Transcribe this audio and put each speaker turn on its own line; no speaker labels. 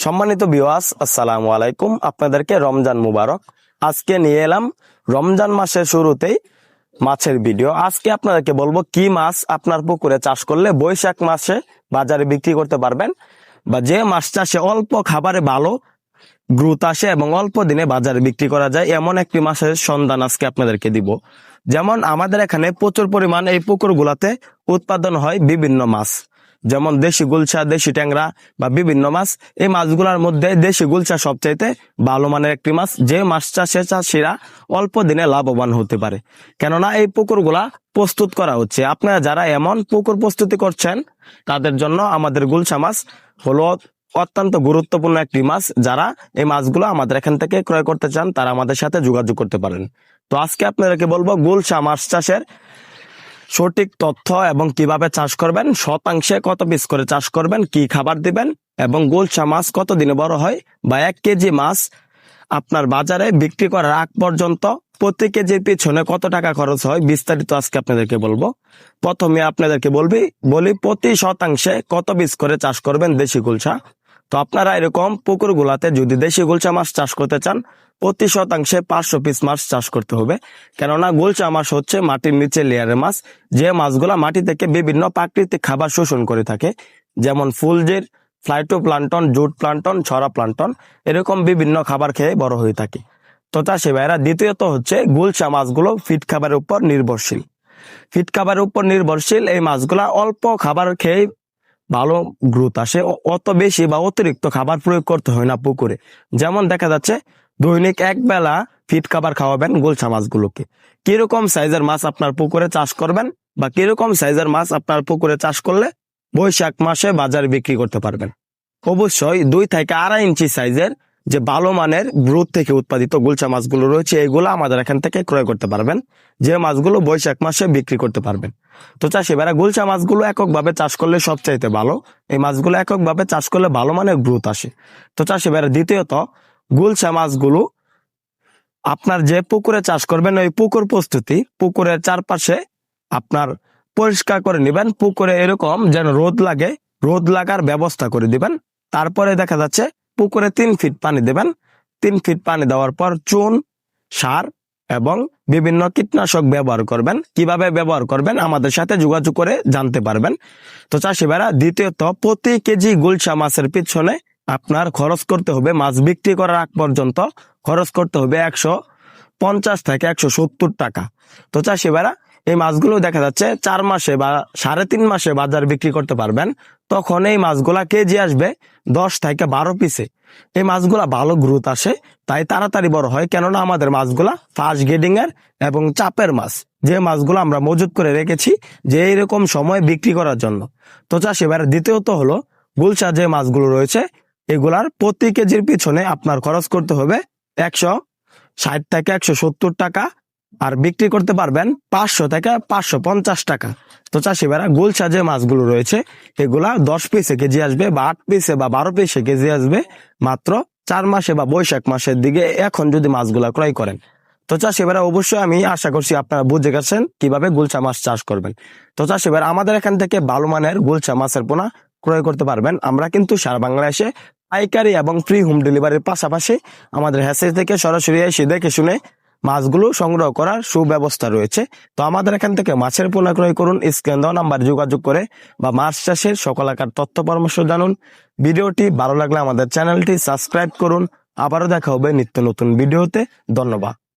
সম্মানিত ভিউয়ার্স, আসসালামু আলাইকুম। আপনাদেরকে রমজান মুবারক। আজকে নিয়ে এলাম রমজান মাসের শুরুতেই মাছের ভিডিও। আজকে আপনাদেরকে বলবো কি মাছ আপনার পুকুরে চাষ করলে বৈশাখ মাসে বাজারে বিক্রি করতে পারবেন, বা যে মাছ চাষে অল্প খাবারে ভালো গ্রোথ আসে এবং অল্প দিনে বাজারে বিক্রি করা যায়, এমন একটি মাছের সন্ধান আজকে আপনাদেরকে দিব। যেমন আমাদের এখানে প্রচুর পরিমাণ এই পুকুরগুলাতে উৎপাদন হয় বিভিন্ন মাছ, যেমন দেশি গুলশা, দেশি ট্যাংরা বা বিভিন্ন মাছ। এই মাছগুলোর মধ্যে দেশি গুলশা সবচাইতে ভালো মানের একটি মাছ, যে মাছ চাষে চাষিরা অল্প দিনে লাভবান হতে পারে, কেননা এই পুকুরগুলা প্রস্তুত করা হচ্ছে। আপনারা যারা এমন পুকুর প্রস্তুতি করছেন তাদের জন্য আমাদের গুলশা মাছ হলো অত্যন্ত গুরুত্বপূর্ণ একটি মাছ। যারা এই মাছগুলো আমাদের এখান থেকে ক্রয় করতে চান তারা আমাদের সাথে যোগাযোগ করতে পারেন। তো আজকে আপনাদেরকে বলবো গুলশা মাছ চাষের সঠিক তথ্য এবং কিভাবে চাষ করবেন, শতাংশে কত পিস করে চাষ করবেন, কি খাবার দিবেন, এবং গুলশা মাছ কত দিনে বড় হয়, বা 1 কেজি মাছ আপনার বাজারে বিক্রি করার আগ পর্যন্ত প্রতি কেজির পিছনে কত টাকা খরচ হয়, বিস্তারিত আজকে আপনাদেরকে বলবো। প্রথমে আপনাদেরকে বলি প্রতি শতাংশে কত পিস করে চাষ করবেন দেশি গুলশা। তো আপনারা এরকম পুকুরগুলাতে যদি দেশি গুলশা মাছ চাষ করতে চান, প্রতি শতাংশে 500 পিস মাছ চাষ করতে হবে। কেননা গুলশা মাছ হচ্ছে মাটির নিচে লেয়ারের মাছ, যে মাছগুলা মাটি থেকে বিভিন্ন প্রাকৃতিক খাবার শোষণ করে থাকে, যেমন ফুলজির, ফ্লাইটোপ্লান্টন, জুট প্লান্টন, ছড়া প্লান্টন, এরকম বিভিন্ন খাবার খেয়ে বড় হয়ে থাকে। তো চাষি ভাইরা, দ্বিতীয়ত হচ্ছে গুলশা মাছগুলো ফিড খাবারের উপর নির্ভরশীল। ফিড খাবারের উপর নির্ভরশীল এই মাছগুলা অল্প খাবার খেয়ে ভালো গ্রোথ আসে, অত বেশি বা অতিরিক্ত খাবার প্রয়োগ করতে হয় না পুকুরে। যেমন দেখা যাচ্ছে দৈনিক এক বেলা ফিড খাবার খাওয়াবেন গুলশা মাছগুলোকে। কিরকম সাইজের মাছ আপনার পুকুরে চাষ করবেন, বা কিরকম সাইজের মাছ আপনার পুকুরে চাষ করলে বৈশাখ মাসে বাজারে বিক্রি করতে পারবেন? অবশ্যই 2 থেকে 2.5 ইঞ্চি সাইজের যে ভালো মানের গ্রোথ থেকে উৎপাদিত গুলশা মাছগুলো রয়েছে, এইগুলো আমাদের এখান থেকে ক্রয় করতে পারবেন, যে মাছগুলো বৈশাখ মাসে বিক্রি করতে পারবেন। তো চাষি ভাইরা, গুলশা মাছগুলো এককভাবে চাষ করলে সবচাইতে ভালো। এই মাছগুলো এককভাবে চাষ করলে ভালো মানের গ্রোথ আসে। তো চাষি ভাইরা, দ্বিতীয়ত গুলশা মাছগুলো আপনার যে পুকুরে চাষ করবেন ওই পুকুর প্রস্তুতি, পুকুরের চারপাশে আপনার পরিষ্কার করে নেবেন। পুকুরে এরকম যেন রোদ লাগার ব্যবস্থা করে দিবেন। তারপরে দেখা যাচ্ছে পুকুরে 3 ফিট পানি দেবেন। 3 ফিট পানি দেওয়ার পর চুন, সার এবং বিভিন্ন কীটনাশক ব্যবহার করবেন। কিভাবে ব্যবহার করবেন আমাদের সাথে যোগাযোগ করে জানতে পারবেন। তো চাষি ভাইরা, দ্বিতীয়ত প্রতি কেজি গুলশা মাছের পিছনে আপনার খরচ করতে হবে, মাছ বিক্রি করার আগ পর্যন্ত খরচ করতে হবে 150 থেকে 170 টাকা। তো চাষি ভাইরা, এই মাছগুলো দেখা যাচ্ছে 4 মাসে বা 3.5 মাসে বাজার বিক্রি করতে পারবেন। তখন এই মাছগুলা কেজি আসবে 10 থেকে 12 পিসে। এই মাছগুলা ভালো গ্রোথ আসে, তাই তাড়াতাড়ি বড় হয়, কেননা আমাদের মাছগুলা ফাস্ট গ্রেডিং এর এবং চাপের মাছ, যে মাছগুলো আমরা মজুত করে রেখেছি যে এইরকম সময় বিক্রি করার জন্য। তো চাষি ভাইরা, দ্বিতীয়ত হলো গুলশা যে মাছগুলো রয়েছে এগুলার প্রতি কেজির পিছনে আপনার খরচ করতে হবে 160 থেকে 170 টাকা, আর বিক্রি করতে পারবেন 500 থেকে 550 টাকা। তো চাষি ভাইরা, গুলশা যে মাছগুলো রয়েছে এগুলা 10 পিসে কেজি আসবে, বা 8 পিসে বা 12 পিসে কেজি আসবে মাত্র 4 মাসে বা বৈশাখ মাসের দিকে, এখন যদি মাছগুলা ক্রয় করেন। তো চাষি ভাইরা, অবশ্যই আমি আশা করছি আপনারা বুঝে গেছেন কিভাবে গুলশা মাছ চাষ করবেন। তো চাষি ভাইরা, আমাদের এখান থেকে ভালো মানের গুলশা মাছের পোনা ক্রয় করতে পারবেন। আমরা কিন্তু সারা বাংলাদেশে পাইকারি এবং ফ্রি হোম ডেলিভারির পাশাপাশি আমাদের হ্যাচারি থেকে সরাসরি এসে দেখে শুনে মাছগুলো সংগ্রহ করার সুব্যবস্থা রয়েছে। তো আমাদের এখান থেকে মাছের পোনা ক্রয় করুন, স্ক্রিনে দেওয়া নাম্বার যোগাযোগ করে, বা মাছ চাষের সকল আকার তথ্য পরামর্শ জানুন। ভিডিওটি ভালো লাগলে আমাদের চ্যানেলটি সাবস্ক্রাইব করুন। আবারও দেখা হবে নিত্য নতুন ভিডিওতে। ধন্যবাদ।